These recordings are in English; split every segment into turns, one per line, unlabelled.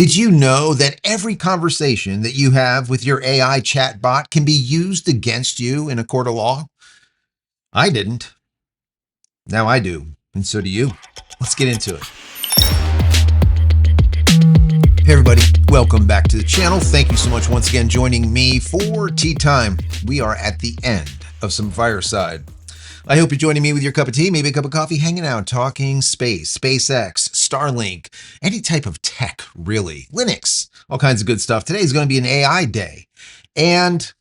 Did you know that every conversation that you have with your AI chatbot can be used against you in a court of law? I didn't. Now I do. And so do you. Let's get into it. Hey everybody, welcome back to the channel. Thank you so much once again joining me for Tea Time. We are at the end of some fireside. I hope you're joining me with your cup of tea, maybe a cup of coffee, hanging out, talking space, SpaceX, Starlink, any type of tech, really. Linux, all kinds of good stuff. Today is going to be an AI day. And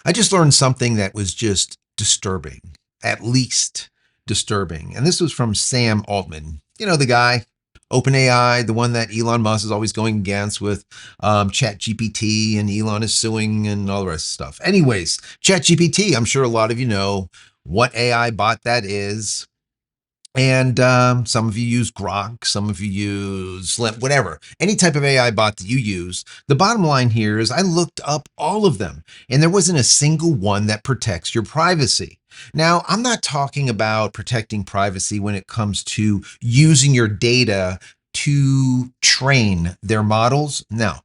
I just learned something that was just disturbing, at least disturbing. And this was from Sam Altman. You know, the guy, OpenAI, the one that Elon Musk is always going against with ChatGPT, and Elon is suing and all the rest of stuff. Anyways, ChatGPT, I'm sure a lot of you know what AI bot that is. And some of you use GROK, some of you use whatever, any type of AI bot that you use. The bottom line here is I looked up all of them, and there wasn't a single one that protects your privacy. Now, I'm not talking about protecting privacy when it comes to using your data to train their models. No,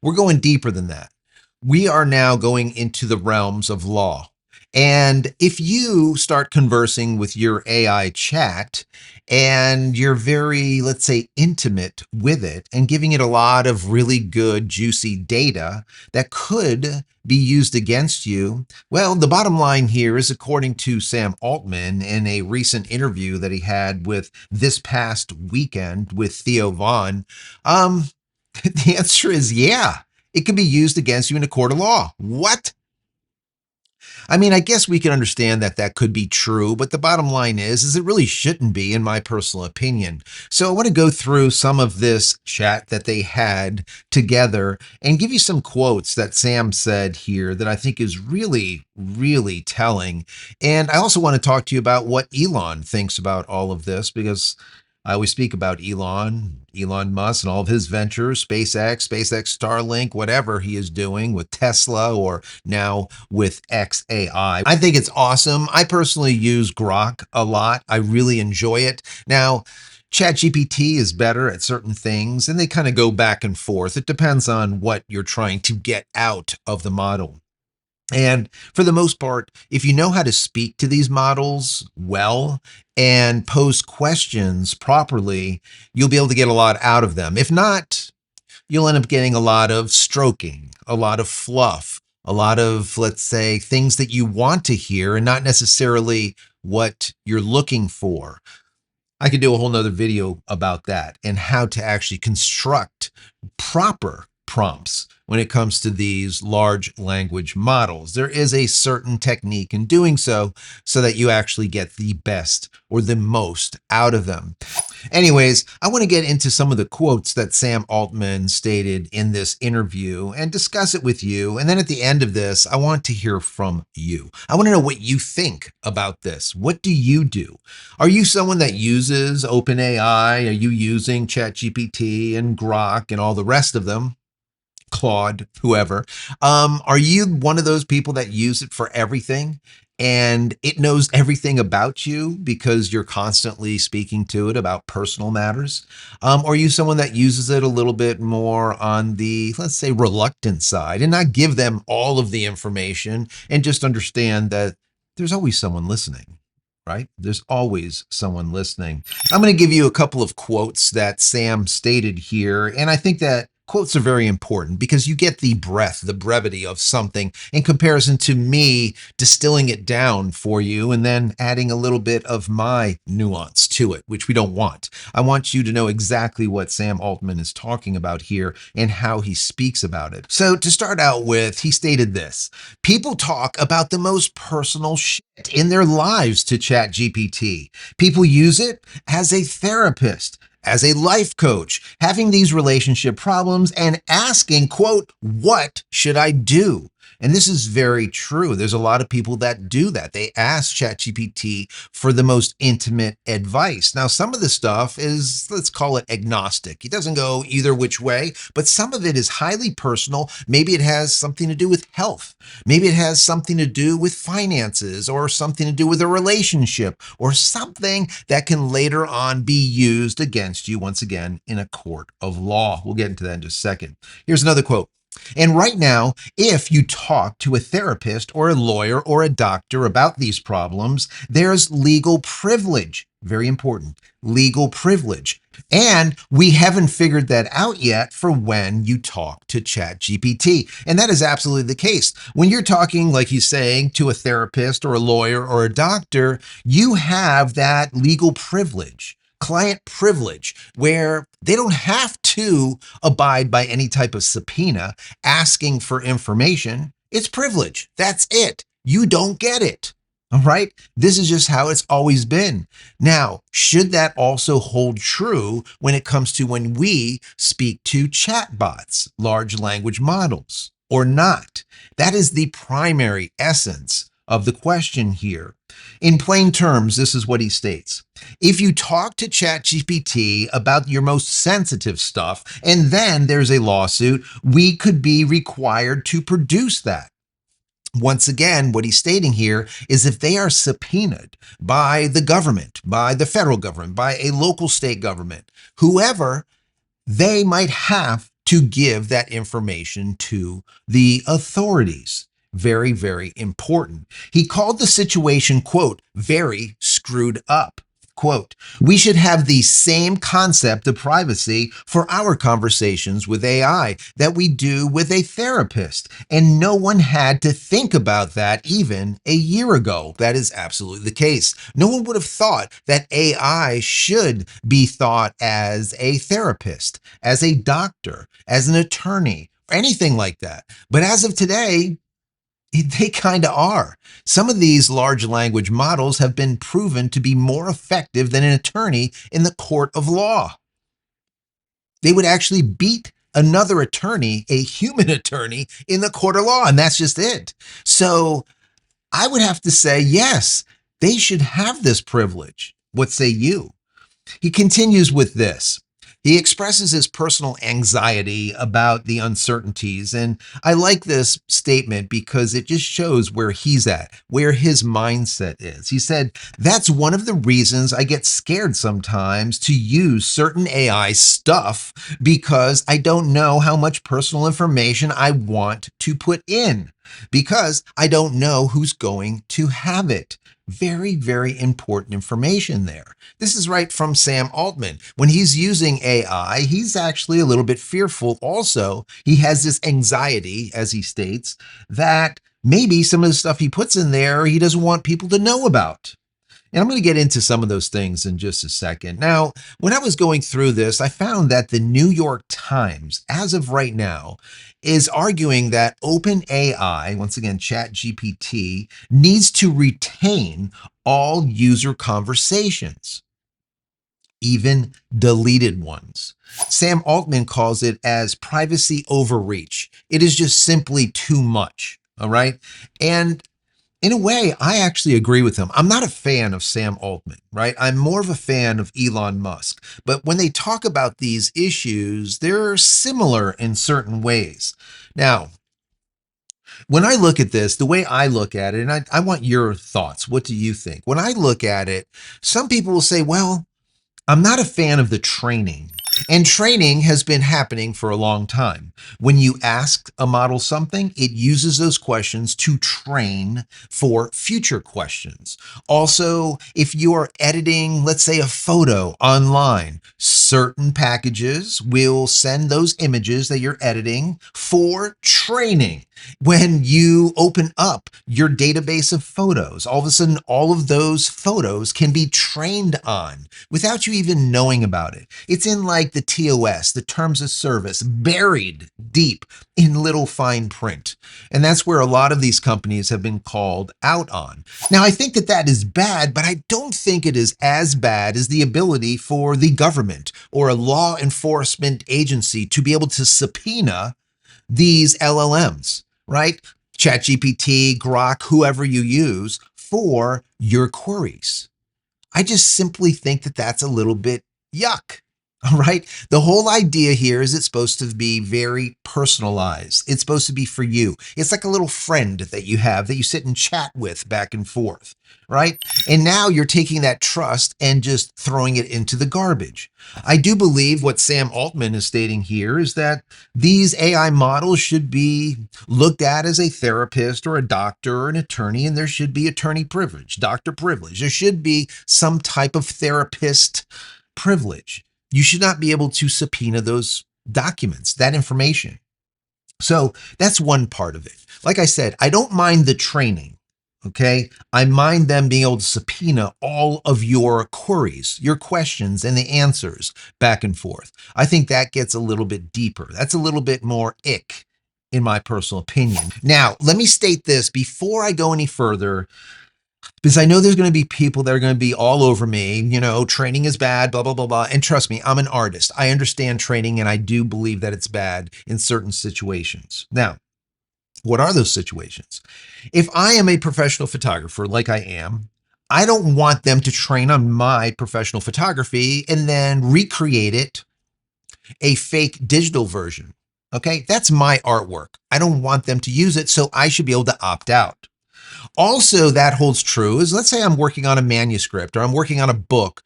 we're going deeper than that. We are now going into the realms of law. And if you start conversing with your AI chat and you're very, let's say, intimate with it and giving it a lot of really good, juicy data that could be used against you, well, the bottom line here is, according to Sam Altman in a recent interview that he had with this past weekend with Theo Vaughn, the answer is yeah, it can be used against you in a court of law. What? I mean, I guess we can understand that that could be true, but the bottom line is it really shouldn't be, in my personal opinion. So I want to go through some of this chat that they had together and give you some quotes that Sam said here that I think is really, really telling. And I also want to talk to you about what Elon thinks about all of this, because I always speak about Elon Musk and all of his ventures, SpaceX, Starlink, whatever he is doing with Tesla or now with XAI. I think it's awesome. I personally use GROK a lot. I really enjoy it. Now, ChatGPT is better at certain things, and they kind of go back and forth. It depends on what you're trying to get out of the model. And for the most part, if you know how to speak to these models well and pose questions properly, you'll be able to get a lot out of them. If not, you'll end up getting a lot of stroking, a lot of fluff, a lot of, let's say, things that you want to hear and not necessarily what you're looking for. I could do a whole nother video about that and how to actually construct proper prompts when it comes to these large language models. There is a certain technique in doing so that you actually get the best or the most out of them. Anyways, I want to get into some of the quotes that Sam Altman stated in this interview and discuss it with you. And then at the end of this, I want to hear from you. I want to know what you think about this. What do you do? Are you someone that uses OpenAI? Are you using ChatGPT and GROK and all the rest of them? Claude, whoever. Are you one of those people that use it for everything and it knows everything about you because you're constantly speaking to it about personal matters? Or are you someone that uses it a little bit more on the, let's say, reluctant side and not give them all of the information and just understand that there's always someone listening? Right? There's always someone listening. I'm going to give you a couple of quotes that Sam stated here, and I think that quotes are very important because you get the breadth, the brevity of something in comparison to me distilling it down for you and then adding a little bit of my nuance to it, which we don't want. I want you to know exactly what Sam Altman is talking about here and how he speaks about it. So to start out with, he stated this: people talk about the most personal shit in their lives to ChatGPT. People use it as a therapist, as a life coach, having these relationship problems and asking, quote, what should I do? And this is very true. There's a lot of people that do that. They ask ChatGPT for the most intimate advice. Now, some of the stuff is, let's call it agnostic. It doesn't go either which way, but some of it is highly personal. Maybe it has something to do with health. Maybe it has something to do with finances or something to do with a relationship or something that can later on be used against you once again in a court of law. We'll get into that in just a second. Here's another quote. And right now, if you talk to a therapist or a lawyer or a doctor about these problems, there's legal privilege. Very important. Legal privilege. And we haven't figured that out yet for when you talk to ChatGPT. And that is absolutely the case. When you're talking, like he's saying, to a therapist or a lawyer or a doctor, you have that legal privilege. Client privilege, where they don't have to abide by any type of subpoena asking for information. It's privilege. That's it. You don't get it. All right. This is just how it's always been. Now, should that also hold true when it comes to when we speak to chatbots, large language models, or not? That is the primary essence of the question here. In plain terms, this is what he states. If you talk to ChatGPT about your most sensitive stuff, and then there's a lawsuit, we could be required to produce that. Once again, what he's stating here is if they are subpoenaed by the government, by the federal government, by a local state government, whoever, they might have to give that information to the authorities. Very, very important. He called the situation, quote, very screwed up. Quote, we should have the same concept of privacy for our conversations with AI that we do with a therapist. And no one had to think about that even a year ago. That is absolutely the case. No one would have thought that AI should be thought as a therapist, as a doctor, as an attorney, or anything like that. But as of today, they kind of are. Some of these large language models have been proven to be more effective than an attorney in the court of law. They would actually beat another attorney, a human attorney, in the court of law, and that's just it. So I would have to say, yes, they should have this privilege. What say you? He continues with this. He expresses his personal anxiety about the uncertainties. And I like this statement because it just shows where he's at, where his mindset is. He said, that's one of the reasons I get scared sometimes to use certain AI stuff because I don't know how much personal information I want to put in, because I don't know who's going to have it. Very, very important information there. This is right from Sam Altman. When he's using AI, he's actually a little bit fearful also. He has this anxiety, as he states, that maybe some of the stuff he puts in there, he doesn't want people to know about. And I'm going to get into some of those things in just a second. Now, when I was going through this, I found that the New York Times, as of right now, is arguing that OpenAI, once again, ChatGPT, needs to retain all user conversations, even deleted ones. Sam Altman calls it as privacy overreach. It is just simply too much. All right. And in a way, I actually agree with him. I'm not a fan of Sam Altman, right? I'm more of a fan of Elon Musk. But when they talk about these issues, they're similar in certain ways. Now, when I look at this, the way I look at it, and I want your thoughts. What do you think? When I look at it, some people will say, well, I'm not a fan of the training. And training has been happening for a long time. When you ask a model something, it uses those questions to train for future questions. Also, if you are editing, let's say, a photo online, certain packages will send those images that you're editing for training. When you open up your database of photos, all of a sudden, all of those photos can be trained on without you even knowing about it. It's in like the TOS, the terms of service, buried deep in little fine print. And that's where a lot of these companies have been called out on. Now, I think that that is bad, but I don't think it is as bad as the ability for the government or a law enforcement agency to be able to subpoena these LLMs. Right? ChatGPT, GROK, whoever you use for your queries. I just simply think that that's a little bit yuck. All right. The whole idea here is it's supposed to be very personalized. It's supposed to be for you. It's like a little friend that you have that you sit and chat with back and forth. Right. And now you're taking that trust and just throwing it into the garbage. I do believe what Sam Altman is stating here is that these AI models should be looked at as a therapist or a doctor or an attorney, and there should be attorney privilege, doctor privilege. There should be some type of therapist privilege. You should not be able to subpoena those documents, that information. So that's one part of it. Like I said, I don't mind the training. Okay. I mind them being able to subpoena all of your queries, your questions, and the answers back and forth. I think that gets a little bit deeper. That's a little bit more ick, in my personal opinion. Now, let me state this before I go any further, because I know there's going to be people that are going to be all over me, training is bad, blah, blah, blah, blah. And trust me, I'm an artist. I understand training, and I do believe that it's bad in certain situations. Now, what are those situations? If I am a professional photographer like I am, I don't want them to train on my professional photography and then recreate it, a fake digital version. Okay, that's my artwork. I don't want them to use it, so I should be able to opt out. Also, that holds true is, let's say I'm working on a manuscript or I'm working on a book,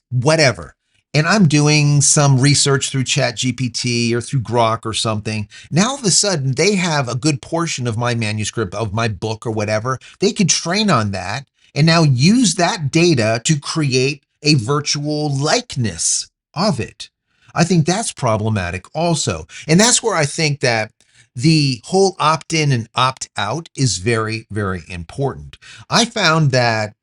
whatever, and I'm doing some research through ChatGPT or through GROK or something. Now, all of a sudden, they have a good portion of my manuscript, of my book or whatever. They could train on that and now use that data to create a virtual likeness of it. I think that's problematic also. And that's where I think that the whole opt-in and opt-out is very, very important. I found that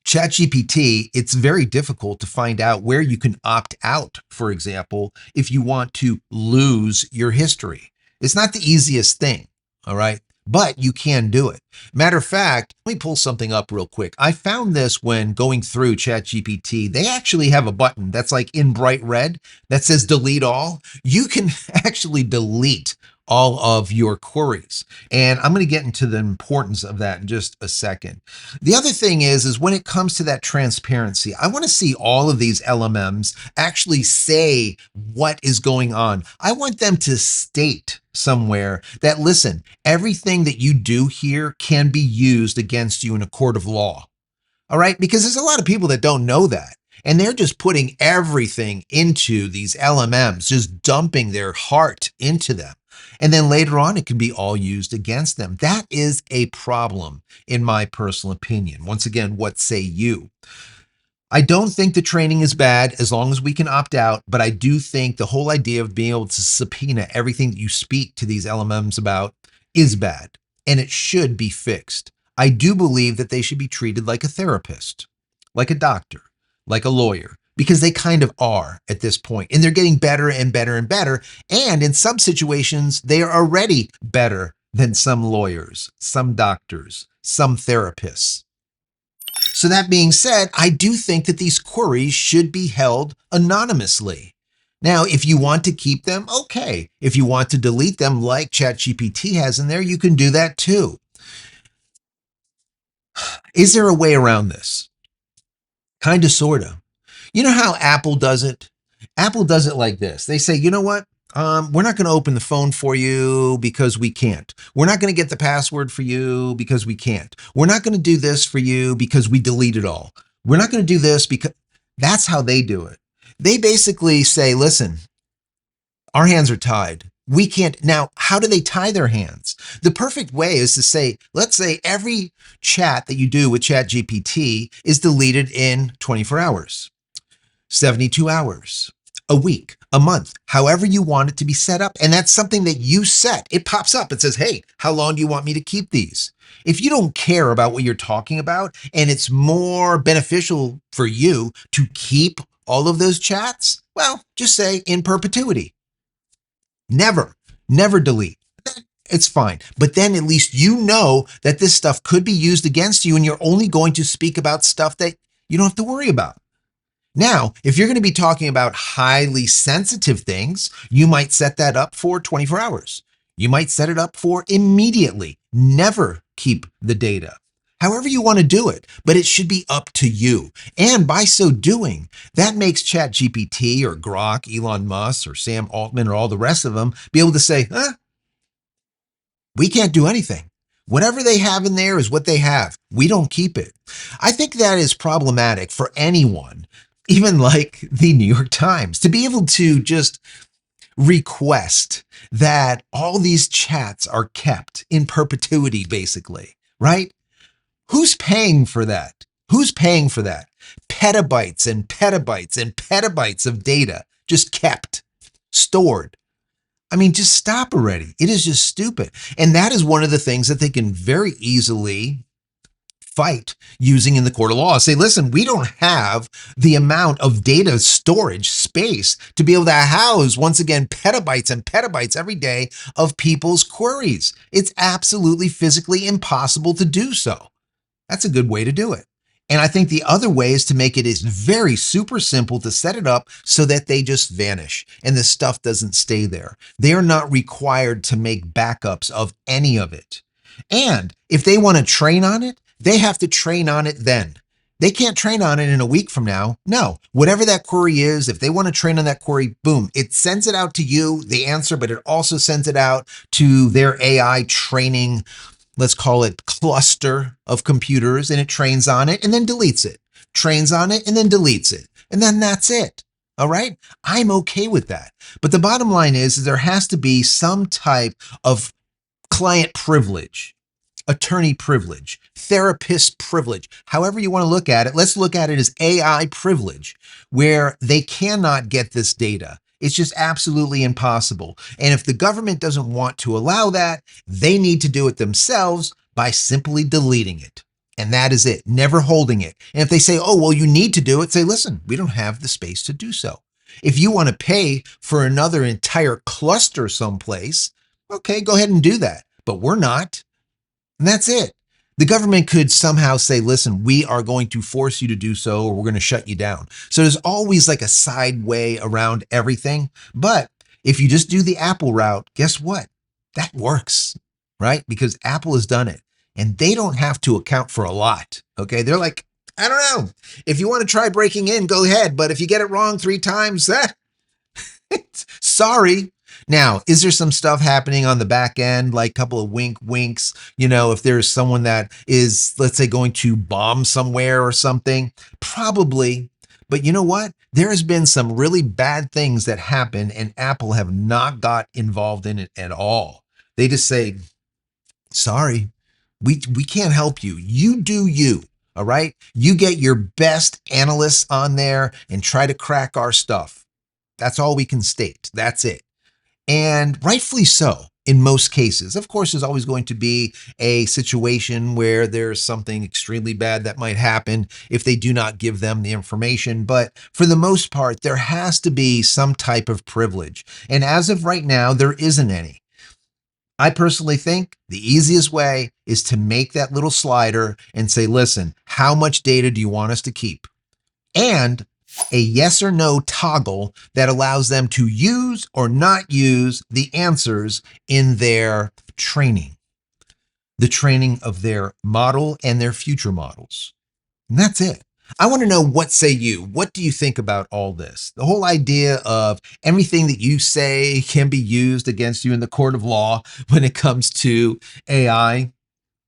ChatGPT, it's very difficult to find out where you can opt out, for example, if you want to lose your history. It's not the easiest thing, all right? But you can do it. Matter of fact, let me pull something up real quick. I found this when going through ChatGPT. They actually have a button that's like in bright red that says delete all. You can actually delete all of your queries. And I'm going to get into the importance of that in just a second. The other thing is when it comes to that transparency, I want to see all of these LMMs actually say what is going on. I want them to state somewhere that, listen, everything that you do here can be used against you in a court of law. All right? Because there's a lot of people that don't know that. And they're just putting everything into these LMMs, just dumping their heart into them. And then later on, it can be all used against them. That is a problem, in my personal opinion. Once again, what say you? I don't think the training is bad as long as we can opt out, but I do think the whole idea of being able to subpoena everything that you speak to these LMMs about is bad, and it should be fixed. I do believe that they should be treated like a therapist, like a doctor, like a lawyer, because they kind of are at this point, and they're getting better and better and better. And in some situations, they are already better than some lawyers, some doctors, some therapists. So that being said, I do think that these queries should be held anonymously. Now, if you want to keep them, okay. If you want to delete them like ChatGPT has in there, you can do that too. Is there a way around this? Kind of, sort of. You know how Apple does it? Apple does it like this. They say, you know what? We're not going to open the phone for you because we can't. We're not going to get the password for you because we can't. We're not going to do this for you because we delete it all. We're not going to do this because that's how they do it. They basically say, listen, our hands are tied. We can't. Now, how do they tie their hands? The perfect way is to say, let's say every chat that you do with ChatGPT is deleted in 24 hours, 72 hours, a week, a month, however you want it to be set up. And that's something that you set. It pops up. It says, hey, how long do you want me to keep these? If you don't care about what you're talking about and it's more beneficial for you to keep all of those chats, well, just say in perpetuity. Never delete. It's fine. But then at least you know that this stuff could be used against you and you're only going to speak about stuff that you don't have to worry about. Now, if you're going to be talking about highly sensitive things, you might set that up for 24 hours. You might set it up for immediately. never keep the data. However you want to do it, but it should be up to you. And by so doing, that makes ChatGPT or GROK, Elon Musk or Sam Altman or all the rest of them be able to say, we can't do anything. Whatever they have in there is what they have. We don't keep it. I think that is problematic for anyone, even like the New York Times, to be able to just request that all these chats are kept in perpetuity, basically, right? Who's paying for that? Who's paying for that? Petabytes and petabytes and petabytes of data just kept, stored. I mean, just stop already. It is just stupid. And that is one of the things that they can very easily fight using in the court of law. Say, listen, we don't have the amount of data storage space to be able to house, once again, petabytes and petabytes every day of people's queries. It's absolutely physically impossible to do so. That's a good way to do it. And I think the other way is to make it is very super simple to set it up so that they just vanish and the stuff doesn't stay there. They are not required to make backups of any of it. And if they want to train on it, they have to train on it then. They can't train on it in a week from now. No, whatever that query is, if they want to train on that query, boom, it sends it out to you, the answer, but it also sends it out to their AI training, let's call it cluster of computers, and it trains on it and then deletes it, trains on it and then deletes it. And then that's it. All right. I'm okay with that. But the bottom line is there has to be some type of client privilege, attorney privilege, therapist privilege, however you want to look at it. Let's look at it as AI privilege, where they cannot get this data. It's just absolutely impossible. And if the government doesn't want to allow that, they need to do it themselves by simply deleting it. And that is it, never holding it. And if they say, oh, well, you need to do it, say, listen, we don't have the space to do so. If you want to pay for another entire cluster someplace, okay, go ahead and do that. But we're not. And that's it. The government could somehow say, listen, we are going to force you to do so, or we're going to shut you down. So there's always like a side way around everything. But if you just do the Apple route, guess what? That works, right? Because Apple has done it and they don't have to account for a lot. Okay. They're like, I don't know. If you want to try breaking in, go ahead. But if you get it wrong 3 times, sorry. Now, is there some stuff happening on the back end, like a couple of winks, if there's someone that is, let's say, going to bomb somewhere or something? Probably. But you know what? There has been some really bad things that happen and Apple have not got involved in it at all. They just say, sorry, we can't help you. You do you. All right. You get your best analysts on there and try to crack our stuff. That's all we can state. That's it. And rightfully so in most cases. Of course, there's always going to be a situation where there's something extremely bad that might happen if they do not give them the information. But for the most part, there has to be some type of privilege. And as of right now, there isn't any. I personally think the easiest way is to make that little slider and say, listen, how much data do you want us to keep? And a yes or no toggle that allows them to use or not use the answers in their training, the training of their model and their future models. And that's it. I want to know, what say you? What do you think about all this? The whole idea of everything that you say can be used against you in the court of law when it comes to AI.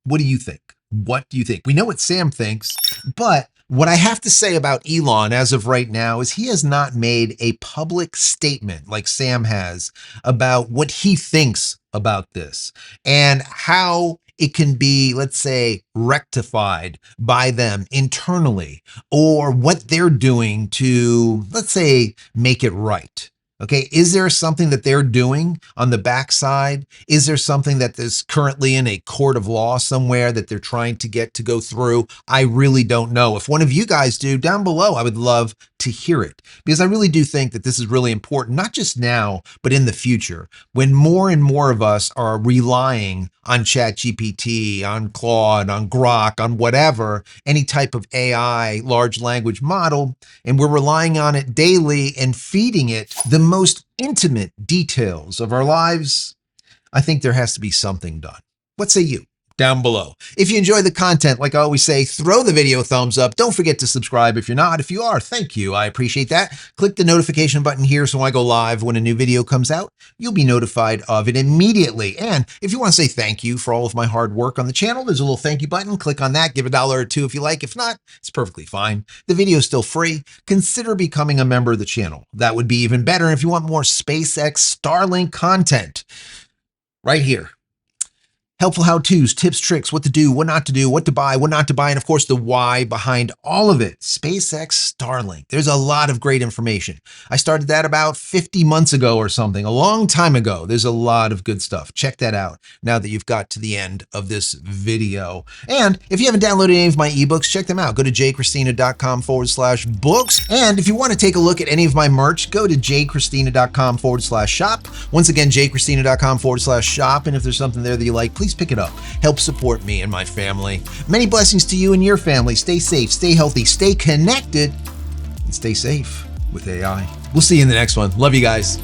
What do you think? What do you think? We know what Sam thinks, but what I have to say about Elon as of right now is he has not made a public statement like Sam has about what he thinks about this and how it can be, let's say, rectified by them internally, or what they're doing to, let's say, make it right. Okay, is there something that they're doing on the backside? Is there something that is currently in a court of law somewhere that they're trying to get to go through? I really don't know. If one of you guys do, down below, I would love to hear it, because I really do think that this is really important, not just now, but in the future, when more and more of us are relying on ChatGPT, on Claude, on GROK, on whatever, any type of AI, large language model, and we're relying on it daily and feeding it the most intimate details of our lives. I think there has to be something done. What say you? down below. If you enjoy the content, like I always say, throw the video a thumbs up. Don't forget to subscribe if you're not. If you are, thank you. I appreciate that. Click the notification button here so when I go live when a new video comes out, you'll be notified of it immediately. And if you want to say thank you for all of my hard work on the channel, there's a little thank you button. Click on that. Give $1 or $2 if you like. If not, it's perfectly fine. The video is still free. Consider becoming a member of the channel. That would be even better if you want more SpaceX Starlink content. Right here. Helpful how-tos, tips, tricks, what to do, what not to do, what to buy, what not to buy, and of course the why behind all of it. SpaceX Starlink. There's a lot of great information. I started that about 50 months ago or something, a long time ago. There's a lot of good stuff. Check that out now that you've got to the end of this video. And if you haven't downloaded any of my ebooks, check them out. Go to JCristina.com/books. And if you want to take a look at any of my merch, go to JCristina.com/shop. Once again, JCristina.com/shop. And if there's something there that you like, please pick it up. Help support me and my family. Many blessings to you and your family. Stay safe, stay healthy, stay connected, and stay safe with AI. We'll see you in the next one. Love you guys.